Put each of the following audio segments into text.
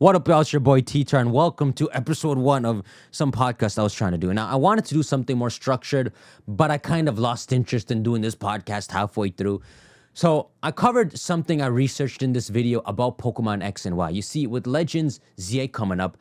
What up, y'all? It's your boy Ttar, and welcome to episode 1 of some podcast I was trying to do. Now, I wanted to do something more structured, but I kind of lost interest in doing this podcast halfway through. So I covered something I researched in this video about Pokemon X and Y. You see, with Legends ZA coming up,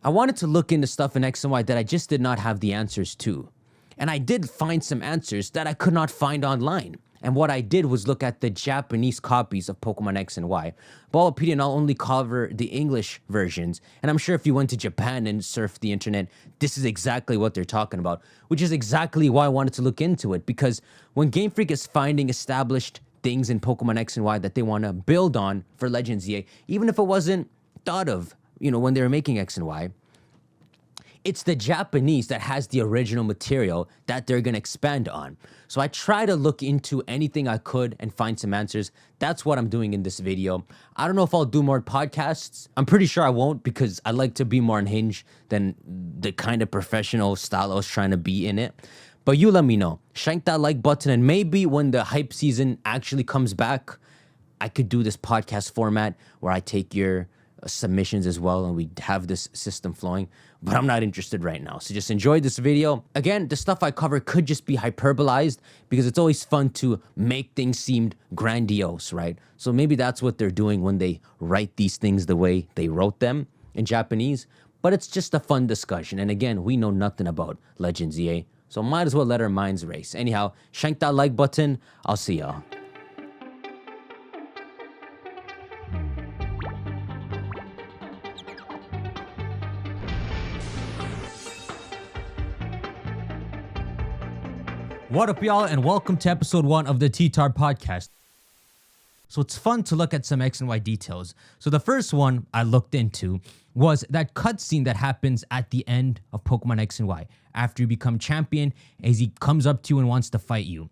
I wanted to look into stuff in X and Y that I just did not have the answers to. And I did find some answers that I could not find online. And what I did was look at the Japanese copies of Pokemon X and Y. Ballpedia, I'll only cover the English versions. And I'm sure if you went to Japan and surfed the internet, this is exactly what they're talking about, which is exactly why I wanted to look into it. Because when Game Freak is finding established things in Pokemon X and Y that they want to build on for Legends ZA, even if it wasn't thought of, when they were making X and Y, it's the Japanese that has the original material that they're going to expand on. So I try to look into anything I could and find some answers. That's what I'm doing in this video. I don't know if I'll do more podcasts. I'm pretty sure I won't because I like to be more unhinged than the kind of professional style I was trying to be in it. But you let me know. Shank that like button, and maybe when the hype season actually comes back, I could do this podcast format where I take your submissions as well and we have this system flowing, but I'm not interested right now. So just enjoy this video. Again, the stuff I cover could just be hyperbolized because it's always fun to make things seem grandiose, right? So maybe that's what they're doing when they write these things the way they wrote them in Japanese, but it's just a fun discussion. And again, we know nothing about Legends ZA, so might as well let our minds race. Anyhow, shank that like button. I'll see y'all. What up, y'all, and welcome to episode 1 of the Ttar podcast. So it's fun to look at some X and Y details. So the first one I looked into was that cutscene that happens at the end of Pokemon X and Y. After you become champion, AZ comes up to you and wants to fight you.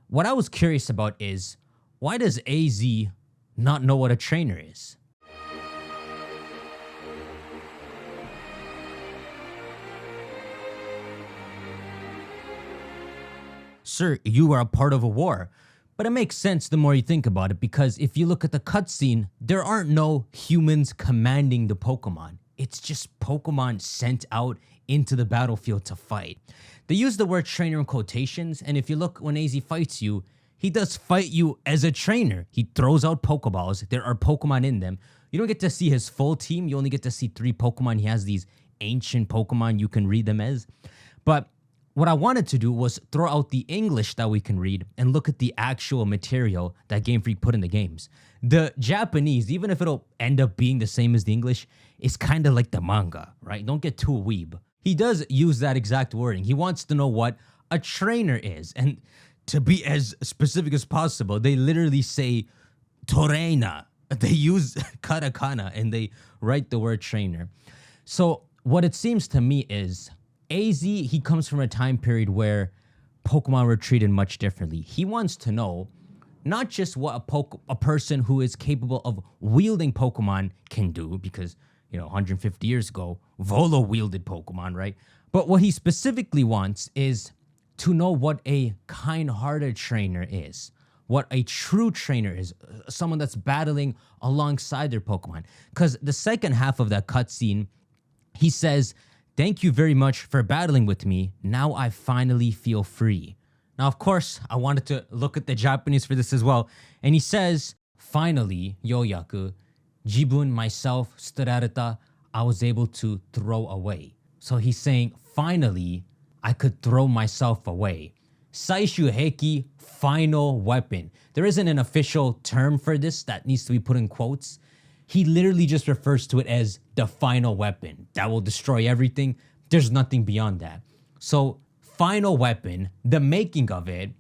What I was curious about is, why does AZ not know what a trainer is? Sir, you are a part of a war. But it makes sense the more you think about it, because if you look at the cutscene, there aren't no humans commanding the Pokemon. It's just Pokemon sent out into the battlefield to fight. They use the word trainer in quotations, and if you look when AZ fights you, he does fight you as a trainer. He throws out Pokeballs. There are Pokemon in them. You don't get to see his full team. You only get to see 3 Pokemon. He has these ancient Pokemon. You can read them as. But what I wanted to do was throw out the English that we can read and look at the actual material that Game Freak put in the games. The Japanese, even if it'll end up being the same as the English, is kind of like the manga, right? Don't get too weeb. He does use that exact wording. He wants to know what a trainer is. And to be as specific as possible, they literally say torena. They use katakana and they write the word trainer. So what it seems to me is AZ, he comes from a time period where Pokemon were treated much differently. He wants to know not just what a person who is capable of wielding Pokemon can do, because, 150 years ago, Volo wielded Pokemon, right? But what he specifically wants is to know what a kind-hearted trainer is, what a true trainer is, someone that's battling alongside their Pokemon. Because the second half of that cutscene, he says, "Thank you very much for battling with me. Now I finally feel free." Now, of course, I wanted to look at the Japanese for this as well. And he says, "Finally, yoyaku, jibun myself tsurareta, I was able to throw away." So he's saying, finally, I could throw myself away. Saishu Heiki, final weapon. There isn't an official term for this that needs to be put in quotes. He literally just refers to it as the final weapon that will destroy everything. There's nothing beyond that. So, final weapon, the making of it,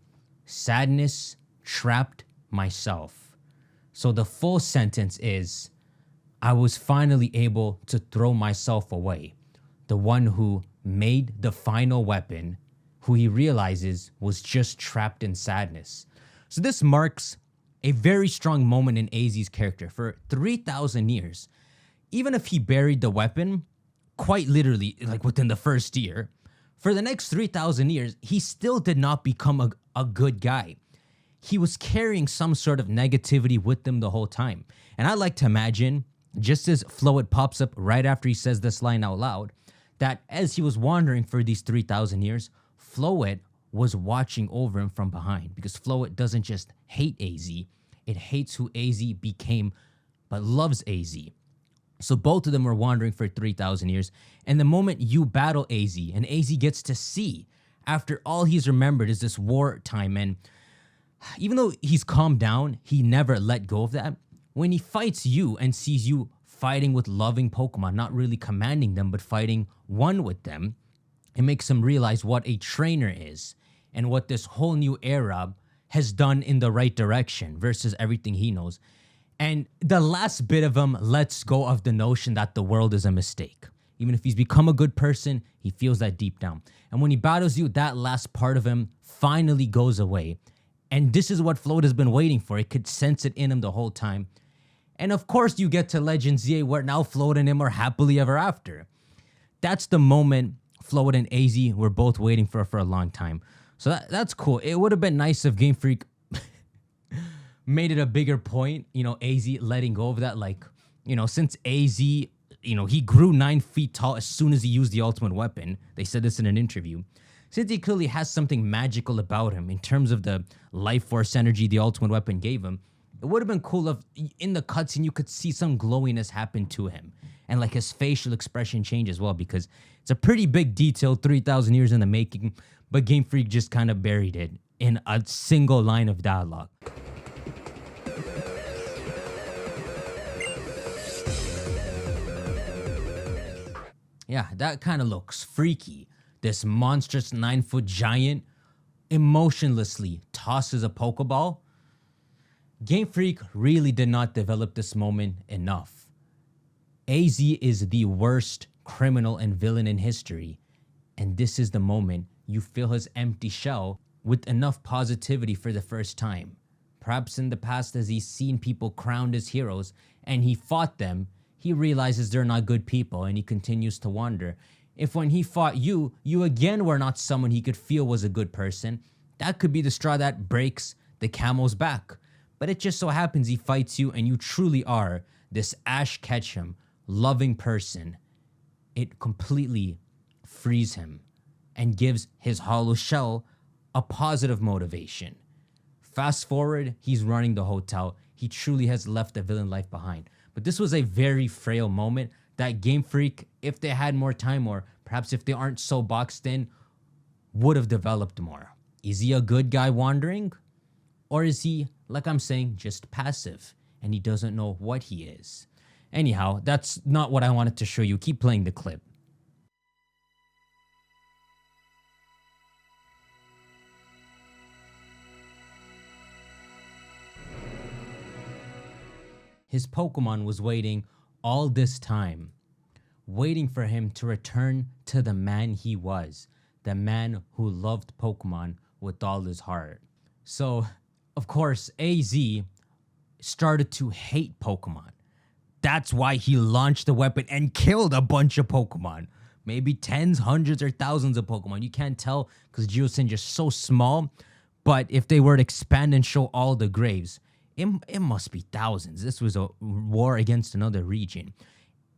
sadness trapped myself. So the full sentence is, I was finally able to throw myself away. The one who made the final weapon, who he realizes was just trapped in sadness. So this marks a very strong moment in AZ's character. For 3,000 years, even if he buried the weapon, quite literally, like within the first year, for the next 3,000 years, he still did not become a good guy. He was carrying some sort of negativity with him the whole time. And I like to imagine just as Floet pops up right after he says this line out loud, that as he was wandering for these 3,000 years, Floet was watching over him from behind, because Floet doesn't just hate AZ, it hates who AZ became, but loves AZ. So both of them were wandering for 3,000 years, and the moment you battle AZ, and AZ gets to see, after all he's remembered is this war time, and even though he's calmed down, he never let go of that. When he fights you and sees you fighting with loving Pokemon, not really commanding them, but fighting one with them, it makes him realize what a trainer is and what this whole new era has done in the right direction versus everything he knows. And the last bit of him lets go of the notion that the world is a mistake. Even if he's become a good person, he feels that deep down. And when he battles you, that last part of him finally goes away. And this is what Float has been waiting for. It could sense it in him the whole time. And of course, you get to Legend ZA, where now Float and him are happily ever after. That's the moment Float and AZ were both waiting for a long time. So that's cool. It would have been nice if Game Freak made it a bigger point, AZ letting go of that. Like, since AZ, he grew 9 feet tall as soon as he used the ultimate weapon. They said this in an interview. Since he clearly has something magical about him in terms of the life force energy the ultimate weapon gave him, it would have been cool if in the cutscene you could see some glowiness happen to him. And like his facial expression change as well, because it's a pretty big detail, 3,000 years in the making, but Game Freak just kind of buried it in a single line of dialogue. Yeah, that kind of looks freaky. This monstrous 9-foot giant emotionlessly tosses a Pokeball. Game Freak really did not develop this moment enough. AZ is the worst criminal and villain in history, and this is the moment you fill his empty shell with enough positivity for the first time. Perhaps in the past, as he's seen people crowned as heroes and he fought them, he realizes they're not good people and he continues to wonder if when he fought you again were not someone he could feel was a good person. That could be the straw that breaks the camel's back. But it just so happens he fights you and you truly are this Ash Ketchum loving person. It completely frees him and gives his hollow shell a positive motivation. Fast forward, he's running the hotel. He truly has left a villain life behind. But this was a very frail moment that Game Freak, if they had more time, or perhaps if they aren't so boxed in, would have developed more. Is he a good guy wandering? Or is he, like I'm saying, just passive and he doesn't know what he is? Anyhow, that's not what I wanted to show you. Keep playing the clip. His Pokemon was waiting all this time, waiting for him to return to the man he was, the man who loved Pokemon with all his heart. So, of course, AZ started to hate Pokemon. That's why he launched the weapon and killed a bunch of Pokemon. Maybe tens, hundreds, or thousands of Pokemon. You can't tell because Geocen's just so small. But if they were to expand and show all the graves, it must be thousands. This was a war against another region.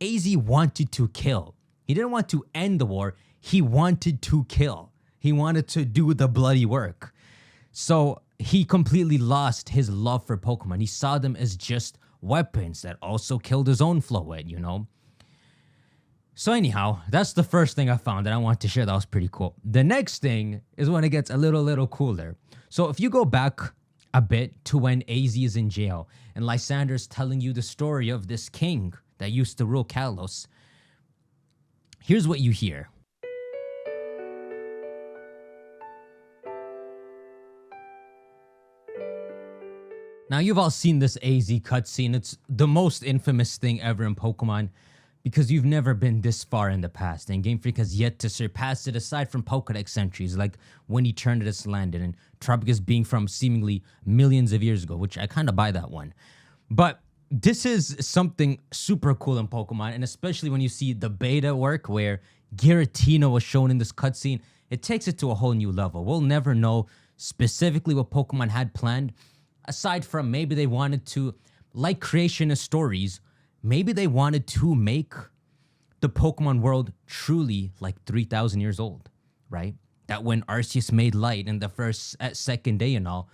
AZ wanted to kill. He didn't want to end the war. He wanted to kill. He wanted to do the bloody work. So he completely lost his love for Pokemon. He saw them as just weapons that also killed his own Floet, So anyhow, that's the first thing I found that I want to share. That was pretty cool. The next thing is when it gets a little cooler. So if you go back a bit to when AZ is in jail and Lysandre is telling you the story of this king that used to rule Kalos, here's what you hear. Now, you've all seen this AZ cutscene. It's the most infamous thing ever in Pokemon because you've never been this far in the past, and Game Freak has yet to surpass it aside from Pokedex entries like when Eternatus landed and Tropius being from seemingly millions of years ago, which I kind of buy that one. But this is something super cool in Pokemon, and especially when you see the beta work where Giratina was shown in this cutscene, it takes it to a whole new level. We'll never know specifically what Pokemon had planned, aside from maybe they wanted to, like creationist stories, maybe they wanted to make the Pokemon world truly like 3,000 years old, right? That when Arceus made light in the second day and all,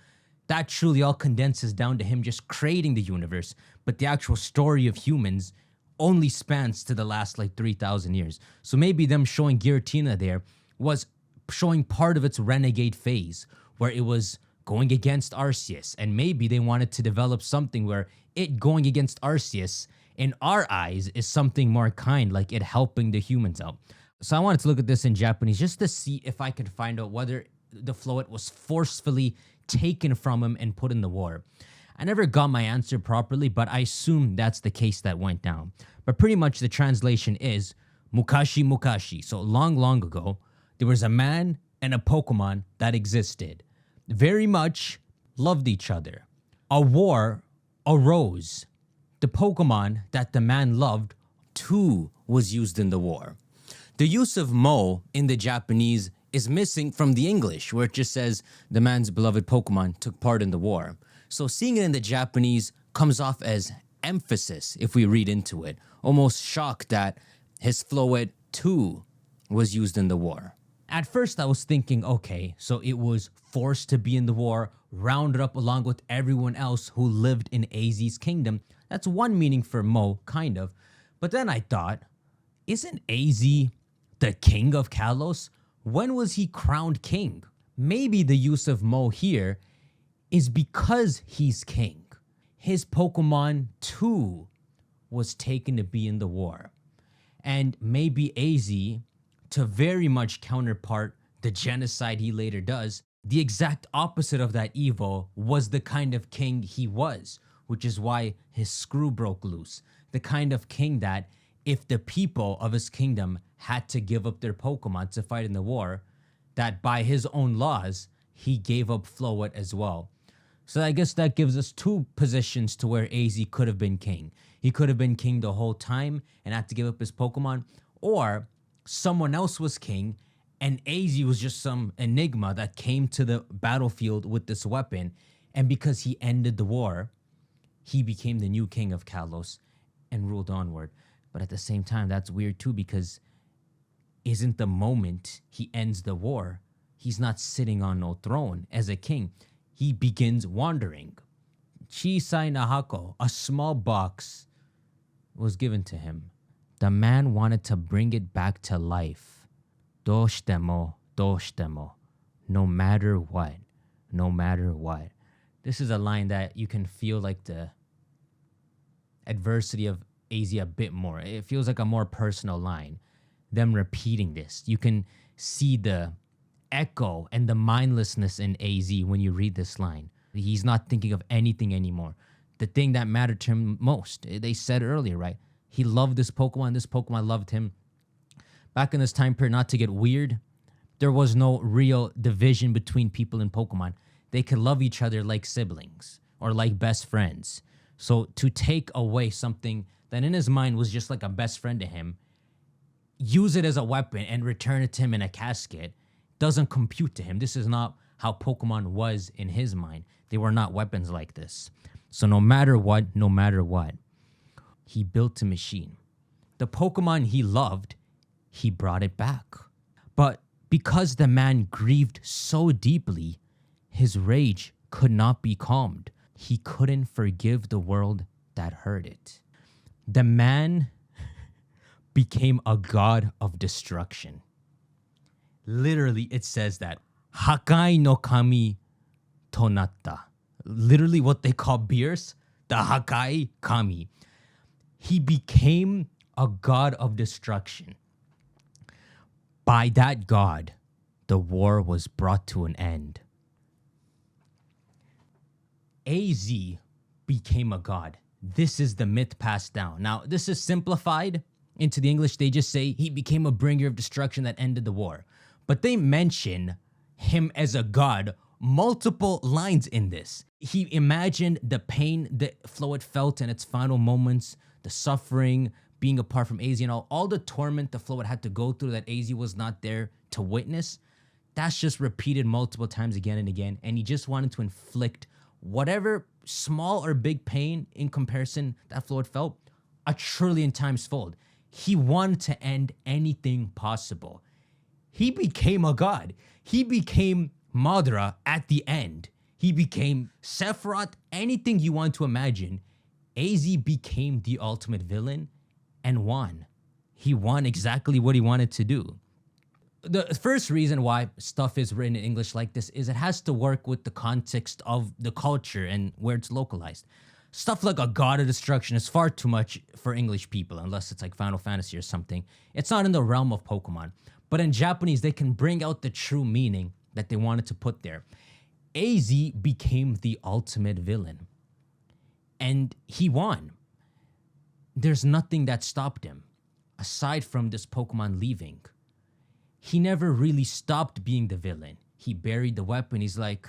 that truly all condenses down to him just creating the universe. But the actual story of humans only spans to the last like 3,000 years. So maybe them showing Giratina there was showing part of its renegade phase where it was going against Arceus. And maybe they wanted to develop something where it going against Arceus in our eyes is something more kind, like it helping the humans out. So I wanted to look at this in Japanese just to see if I could find out whether the Floet was forcefully taken from him and put in the war. I never got my answer properly, but I assume that's the case that went down. But pretty much the translation is Mukashi Mukashi. So long ago, there was a man and a Pokemon that existed. Very much loved each other. A war arose. The Pokemon that the man loved too was used in the war. The use of mo in the Japanese is missing from the English, where it just says the man's beloved Pokemon took part in the war. So seeing it in the Japanese comes off as emphasis if we read into it, almost shocked that his Floet too was used in the war. At first I was thinking, okay, so it was forced to be in the war, rounded up along with everyone else who lived in AZ's kingdom. That's one meaning for Mo, kind of. But then I thought, isn't AZ the king of Kalos? When was he crowned king? Maybe the use of Mo here is because he's king. His Pokemon too was taken to be in the war. And maybe AZ, to very much counterpart the genocide he later does, the exact opposite of that evil was the kind of king he was, which is why his screw broke loose. The kind of king that if the people of his kingdom had to give up their Pokemon to fight in the war, that by his own laws, he gave up Floet as well. So I guess that gives us two positions to where AZ could have been king. He could have been king the whole time and had to give up his Pokemon, or someone else was king and AZ was just some enigma that came to the battlefield with this weapon, and because he ended the war, he became the new king of Kalos and ruled onward. But at the same time, that's weird too, because isn't the moment he ends the war, he's not sitting on no throne as a king. He begins wandering. Chisai Nahako, a small box, was given to him. The man wanted to bring it back to life. Doshitemo, doshitemo. No matter what. No matter what. This is a line that you can feel like the adversity of AZ a bit more. It feels like a more personal line. Them repeating this. You can see the echo and the mindlessness in AZ when you read this line. He's not thinking of anything anymore. The thing that mattered to him most. They said earlier, right? He loved this Pokemon loved him. Back in this time period, not to get weird, there was no real division between people in Pokemon. They could love each other like siblings or like best friends. So to take away something that in his mind was just like a best friend to him, use it as a weapon and return it to him in a casket, doesn't compute to him. This is not how Pokemon was in his mind. They were not weapons like this. So no matter what, he built a machine. The Pokemon he loved, he brought it back. But because the man grieved so deeply, his rage could not be calmed. He couldn't forgive the world that heard it. The man became a god of destruction. Literally, it says that. Hakai no kami tonatta. Literally what they call beers, the Hakai kami. He became a god of destruction. By that god, the war was brought to an end. AZ became a god. This is the myth passed down. Now, this is simplified into the English. They just say he became a bringer of destruction that ended the war. But they mention him as a god multiple lines in this. He imagined the pain that Floet felt in its final moments, the suffering, being apart from AZ and all the torment the Floet had to go through that AZ was not there to witness. That's just repeated multiple times again and again. And he just wanted to inflict whatever small or big pain in comparison that Floet felt a trillion times fold. He wanted to end anything possible. He became a god. He became Madra at the end. He became Sephiroth, anything you want to imagine. AZ became the ultimate villain and won. He won exactly what he wanted to do. The first reason why stuff is written in English like this is it has to work with the context of the culture and where it's localized. Stuff like a god of destruction is far too much for English people, unless it's like Final Fantasy or something. It's not in the realm of Pokemon. But in Japanese, they can bring out the true meaning that they wanted to put there. AZ became the ultimate villain. And he won. There's nothing that stopped him, aside from this Pokemon leaving. He never really stopped being the villain. He buried the weapon. He's like,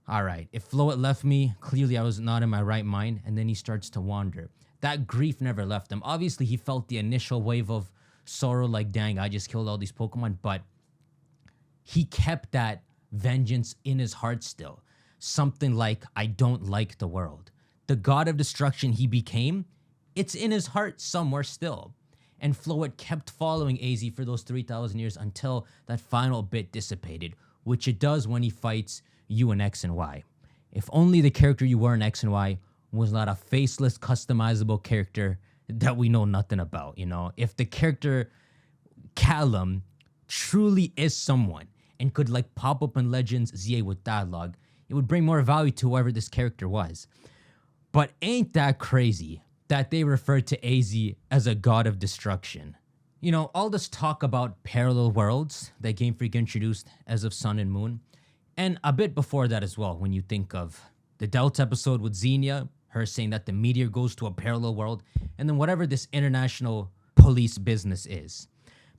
all right, if Floet left me, clearly I was not in my right mind. And then he starts to wander. That grief never left him. Obviously, he felt the initial wave of sorrow, like, dang, I just killed all these Pokemon. But he kept that vengeance in his heart still. Something like, I don't like the world. The god of destruction he became, it's in his heart somewhere still. And Floet kept following AZ for those 3,000 years until that final bit dissipated, which it does when he fights you in X and Y. If only the character you were in X and Y was not a faceless, customizable character that we know nothing about, you know? If the character Callum truly is someone and could like pop up in Legends ZA with dialogue, it would bring more value to whoever this character was. But ain't that crazy that they refer to AZ as a god of destruction? You know, all this talk about parallel worlds that Game Freak introduced as of Sun and Moon, and a bit before that as well, when you think of the Delta episode with Xenia, her saying that the meteor goes to a parallel world, and then whatever this international police business is.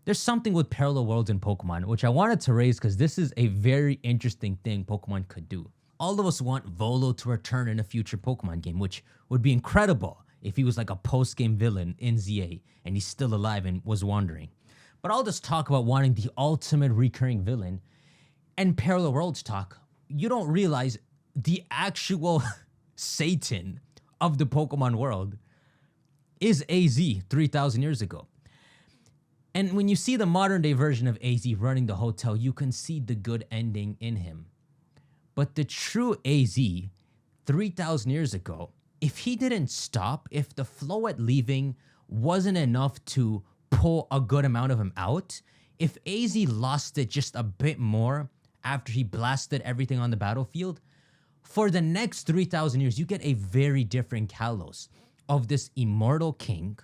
There's something with parallel worlds in Pokemon, which I wanted to raise because this is a very interesting thing Pokemon could do. All of us want Volo to return in a future Pokemon game, which would be incredible if he was like a post-game villain in ZA and he's still alive and was wandering. But all this talk about wanting the ultimate recurring villain and parallel worlds talk, you don't realize the actual Satan of the Pokemon world is AZ 3,000 years ago. And when you see the modern day version of AZ running the hotel, you can see the good ending in him. But the true AZ 3,000 years ago, if he didn't stop, if the Floet leaving wasn't enough to pull a good amount of him out, if AZ lost it just a bit more after he blasted everything on the battlefield, for the next 3,000 years, you get a very different Kalos of this immortal king,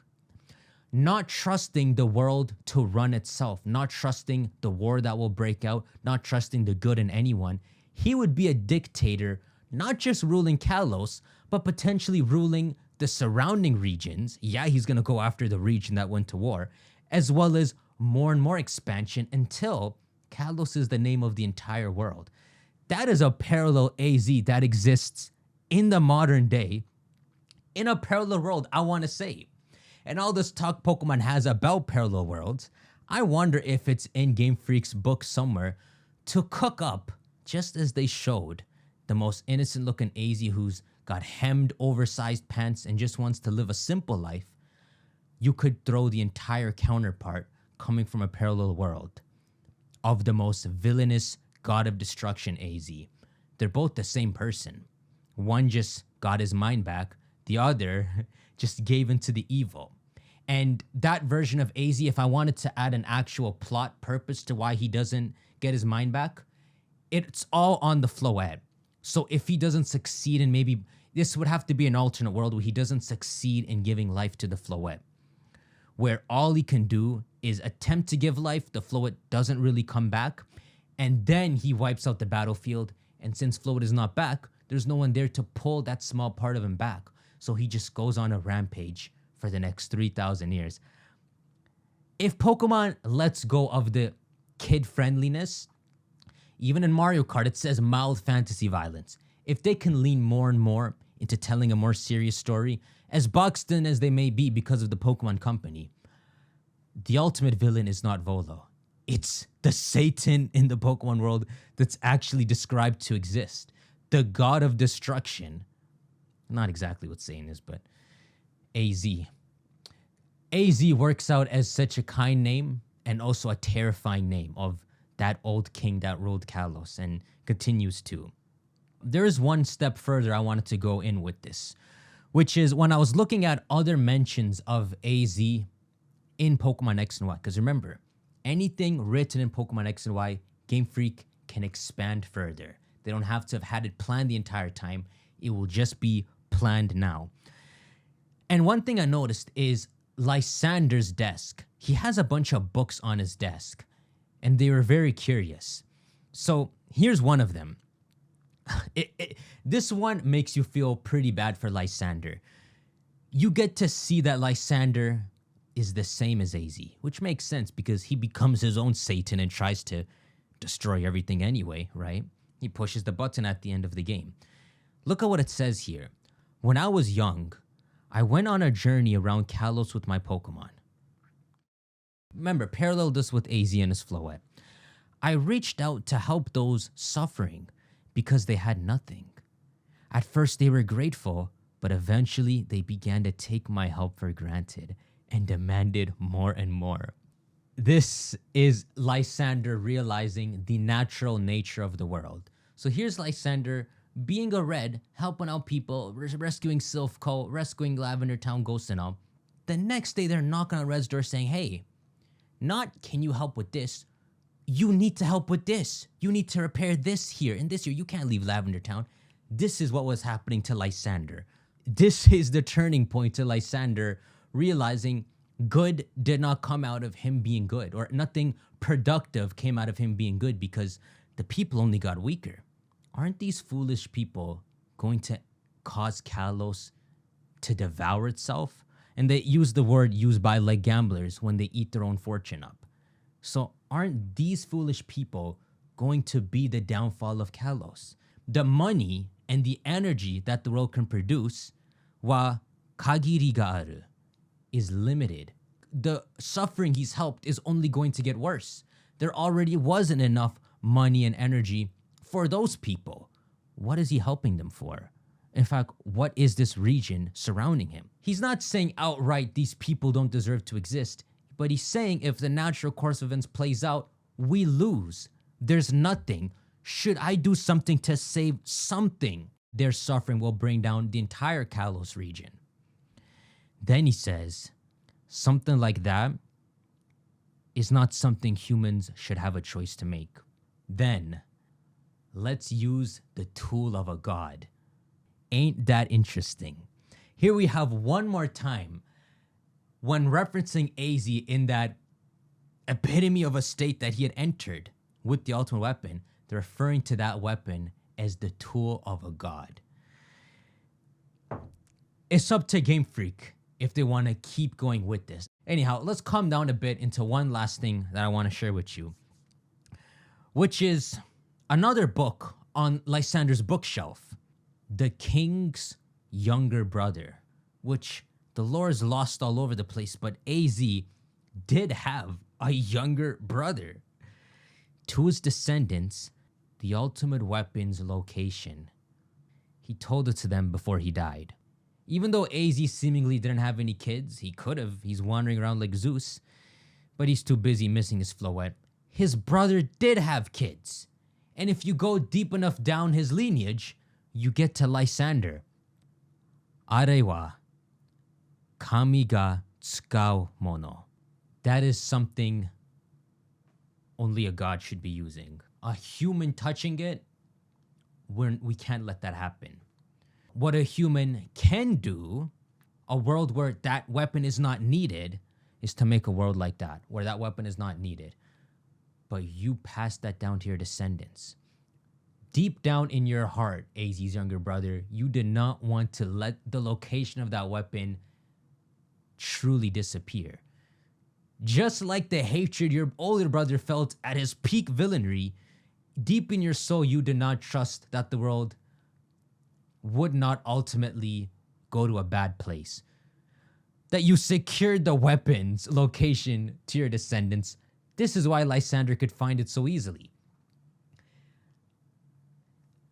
not trusting the world to run itself, not trusting the war that will break out, not trusting the good in anyone. He would be a dictator, not just ruling Kalos, but potentially ruling the surrounding regions. Yeah, he's going to go after the region that went to war, as well as more and more expansion until Kalos is the name of the entire world. That is a parallel AZ that exists in the modern day, in a parallel world, I want to say. And all this talk Pokemon has about parallel worlds, I wonder if it's in Game Freak's book somewhere to cook up, just as they showed, the most innocent looking AZ who's got hemmed, oversized pants and just wants to live a simple life. You could throw the entire counterpart coming from a parallel world of the most villainous god of destruction AZ. They're both the same person. One just got his mind back. The other just gave into the evil. And that version of AZ, if I wanted to add an actual plot purpose to why he doesn't get his mind back, it's all on the Floet. So if he doesn't succeed in maybe, this would have to be an alternate world where he doesn't succeed in giving life to the Floet, where all he can do is attempt to give life, the Floet doesn't really come back, and then he wipes out the battlefield, and since Floet is not back, there's no one there to pull that small part of him back. So he just goes on a rampage for the next 3,000 years. If Pokemon lets go of the kid friendliness, even in Mario Kart, it says mild fantasy violence. If they can lean more and more into telling a more serious story, as boxed in as they may be because of the Pokemon Company, the ultimate villain is not Volo. It's the Satan in the Pokemon world that's actually described to exist. The god of destruction. Not exactly what Satan is, but AZ. AZ works out as such a kind name and also a terrifying name of that old king that ruled Kalos and continues to. There is one step further I wanted to go in with this, which is when I was looking at other mentions of AZ in Pokemon X and Y. Because remember, anything written in Pokemon X and Y, Game Freak can expand further. They don't have to have had it planned the entire time. It will just be planned now. And one thing I noticed is Lysandre's desk. He has a bunch of books on his desk, and they were very curious. So here's one of them. This one makes you feel pretty bad for Lysandre. You get to see that Lysandre is the same as AZ, which makes sense because he becomes his own Satan and tries to destroy everything anyway, right? He pushes the button at the end of the game. Look at what it says here. When I was young, I went on a journey around Kalos with my Pokemon. Remember, parallel this with AZ and his Floette. I reached out to help those suffering because they had nothing. At first they were grateful, but eventually they began to take my help for granted and demanded more and more. This is Lysandre realizing the natural nature of the world. So here's Lysandre being a red, helping out people, rescuing Silphco, rescuing Lavender Town Ghosts and all. The next day they're knocking on Red's door saying, hey, not can you help with this? You need to help with this. You need to repair this here and this here. You can't leave Lavender Town. This is what was happening to Lysandre. This is the turning point to Lysandre realizing good did not come out of him being good, or nothing productive came out of him being good because the people only got weaker. Aren't these foolish people going to cause Kalos to devour itself? And they use the word used by like gamblers when they eat their own fortune up. So aren't these foolish people going to be the downfall of Kalos? The money and the energy that the world can produce wa kagiri ga aru is limited. The suffering he's helped is only going to get worse. There already wasn't enough money and energy for those people. What is he helping them for? In fact, what is this region surrounding him? He's not saying outright these people don't deserve to exist, but he's saying if the natural course of events plays out, we lose. There's nothing. Should I do something to save something? Their suffering will bring down the entire Kalos region. Then he says, something like that is not something humans should have a choice to make. Then, let's use the tool of a god. Ain't that interesting? Here we have one more time when referencing AZ in that epitome of a state that he had entered with the ultimate weapon, they're referring to that weapon as the tool of a god. It's up to Game Freak if they want to keep going with this. Anyhow, let's calm down a bit into one last thing that I want to share with you, which is another book on Lysandre's bookshelf, The King's Younger Brother, which the lore is lost all over the place, but AZ did have a younger brother. To his descendants, the ultimate weapon's location. He told it to them before he died. Even though AZ seemingly didn't have any kids, he could have. He's wandering around like Zeus, but he's too busy missing his Floette. His brother did have kids. And if you go deep enough down his lineage, you get to Lysandre. Are wa kami ga tsukau mono. That is something only a god should be using. A human touching it, we can't let that happen. What a human can do, a world where that weapon is not needed, is to make a world like that, where that weapon is not needed. But you pass that down to your descendants. Deep down in your heart, AZ's younger brother, you did not want to let the location of that weapon truly disappear. Just like the hatred your older brother felt at his peak villainy, deep in your soul, you did not trust that the world would not ultimately go to a bad place. That you secured the weapon's location to your descendants. This is why Lysandre could find it so easily.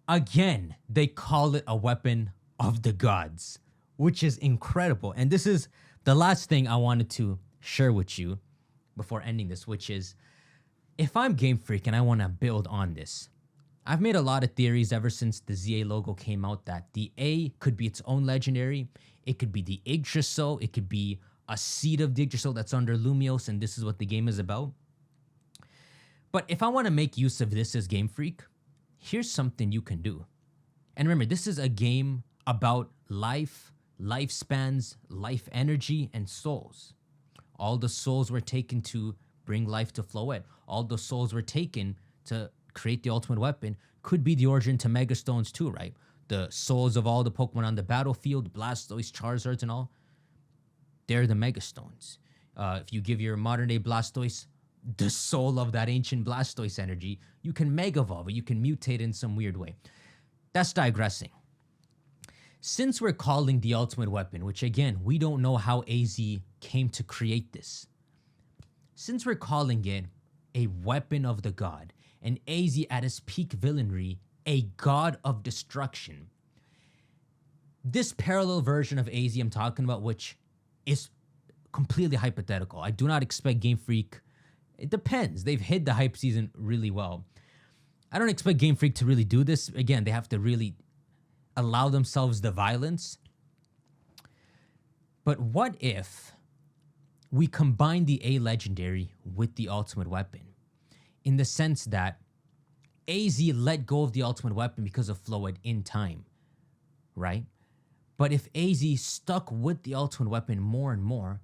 Again, they call it a weapon of the gods. which is incredible. And this is the last thing I wanted to share with you before ending this, which is if I'm Game Freak and I want to build on this, I've made a lot of theories ever since the ZA logo came out that the A could be its own legendary. It could be the Yggdrasil. It could be a seed of the Yggdrasil that's under Lumios, and this is what the game is about. But if I want to make use of this as Game Freak, here's something you can do. And remember, this is a game about life, lifespans, life energy, and souls. All the souls were taken to bring life to Floette. All the souls were taken to create the ultimate weapon. Could be the origin to Megastones too, right? The souls of all the Pokemon on the battlefield, Blastoise, Charizards, and all, they're the Megastones. If you give your modern day Blastoise the soul of that ancient Blastoise energy, you can Mega Evolve it, you can mutate in some weird way. That's digressing. Since we're calling the ultimate weapon, which again, we don't know how AZ came to create this. Since we're calling it a weapon of the god, and AZ at his peak villainry, a god of destruction, this parallel version of AZ I'm talking about, which is completely hypothetical. I do not expect Game Freak. It depends. They've hid the hype season really well. I don't expect Game Freak to really do this. Again, they have to really allow themselves the violence. But what if we combine the A legendary with the ultimate weapon? In the sense that AZ let go of the ultimate weapon because of Floette in time, right? But if AZ stuck with the ultimate weapon more and more,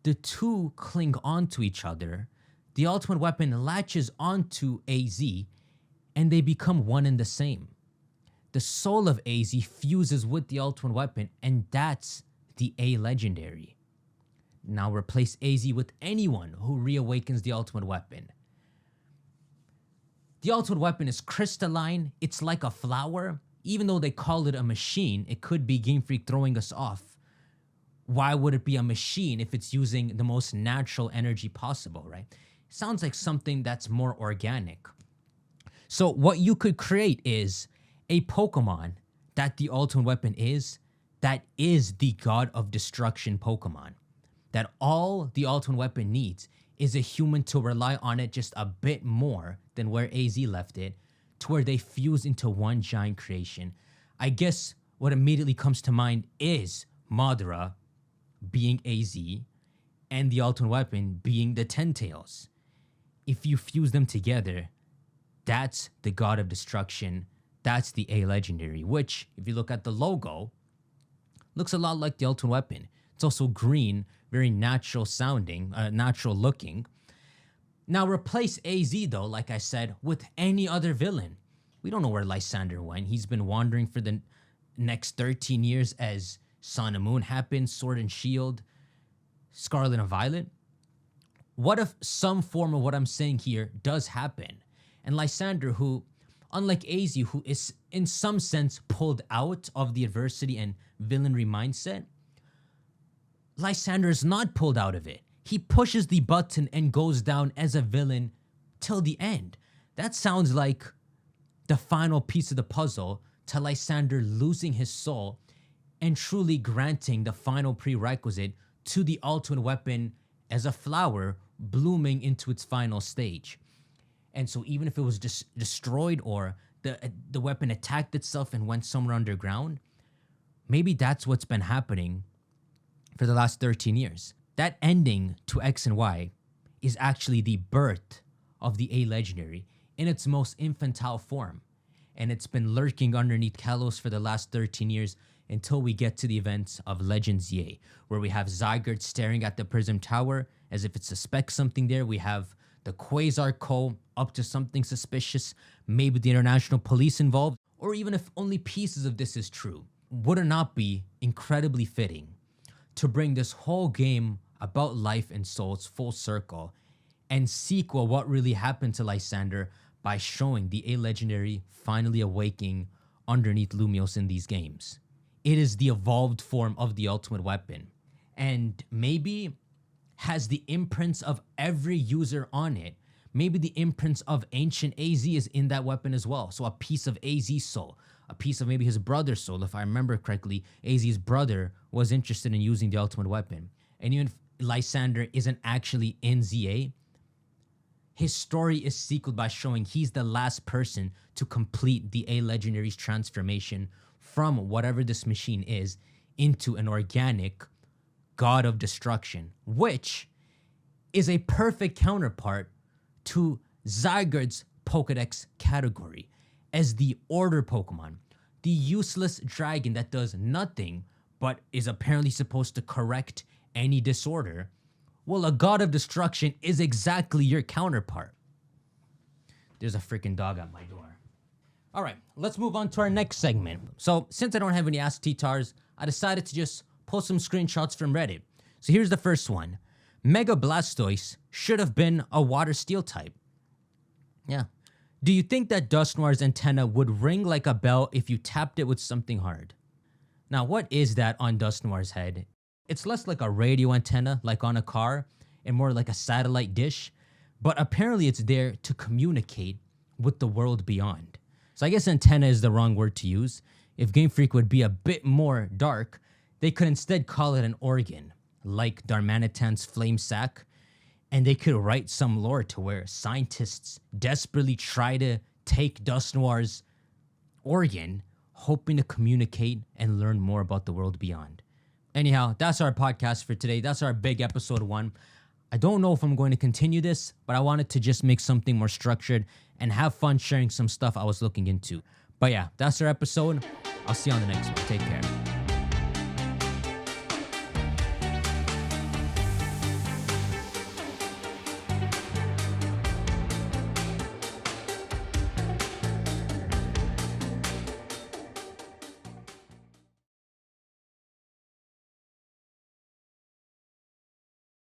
the two cling onto each other. The ultimate weapon latches onto AZ, and they become one and the same. The soul of AZ fuses with the ultimate weapon, and that's the A legendary. Now replace AZ with anyone who reawakens the ultimate weapon. The ultimate weapon is crystalline. It's like a flower. Even though they call it a machine, it could be Game Freak throwing us off. Why would it be a machine if it's using the most natural energy possible, right? Sounds like something that's more organic. So what you could create is a Pokemon that the ultimate weapon is, that is the god of destruction Pokemon. That all the ultimate weapon needs is a human to rely on it just a bit more than where AZ left it, to where they fuse into one giant creation. I guess what immediately comes to mind is Madara being AZ and the ultimate weapon being the Ten-Tails. If you fuse them together, that's the god of destruction. That's the A legendary, which, if you look at the logo, looks a lot like the ultimate weapon. It's also green, very natural sounding, natural looking. Now replace AZ though, like I said, with any other villain. We don't know where Lysandre went. He's been wandering for the next 13 years as Sun and Moon happened, Sword and Shield, Scarlet and Violet. What if some form of what I'm saying here does happen? And Lysandre, who, unlike AZ, who is in some sense pulled out of the adversity and villainry mindset, Lysandre is not pulled out of it. He pushes the button and goes down as a villain till the end. That sounds like the final piece of the puzzle to Lysandre losing his soul and truly granting the final prerequisite to the ultimate weapon as a flower blooming into its final stage. And so even if it was destroyed or the weapon attacked itself and went somewhere underground, maybe that's what's been happening for the last 13 years. That ending to X and Y is actually the birth of the A legendary in its most infantile form. And it's been lurking underneath Kalos for the last 13 years until we get to the events of Legends ZA, where we have Zygarde staring at the Prism Tower as if it suspects something there. We have the Quasar Co. up to something suspicious, maybe the international police involved, or even if only pieces of this is true. Would it not be incredibly fitting to bring this whole game about life and souls full circle and sequel what really happened to Lysandre by showing the A legendary finally awaking underneath Lumios in these games? It is the evolved form of the ultimate weapon, and maybe has the imprints of every user on it. Maybe the imprints of ancient AZ is in that weapon as well. So a piece of AZ soul, a piece of maybe his brother's soul. If I remember correctly, AZ's brother was interested in using the ultimate weapon. And even if Lysandre isn't actually in ZA, his story is sequeled by showing he's the last person to complete the A Legendary's transformation from whatever this machine is into an organic god of destruction, which is a perfect counterpart to Zygarde's Pokedex category as the Order Pokemon, the useless dragon that does nothing but is apparently supposed to correct any disorder. Well, a god of destruction is exactly your counterpart. There's a freaking dog at my door. All right, let's move on to our next segment. So since I don't have any Ask Ttars, I decided to just pull some screenshots from Reddit. So here's the first one. Mega Blastoise should have been a water steel type. Yeah. Do you think that Dusknoir's antenna would ring like a bell if you tapped it with something hard? Now, what is that on Dusknoir's head? It's less like a radio antenna, like on a car, and more like a satellite dish. But apparently it's there to communicate with the world beyond. So I guess antenna is the wrong word to use. If Game Freak would be a bit more dark, they could instead call it an organ, like Darmanitan's flame sac, and they could write some lore to where scientists desperately try to take Dusknoir's organ, hoping to communicate and learn more about the world beyond. Anyhow, that's our podcast for today. That's our big episode 1. I don't know if I'm going to continue this, but I wanted to just make something more structured and have fun sharing some stuff I was looking into. But yeah, that's our episode. I'll see you on the next one. Take care.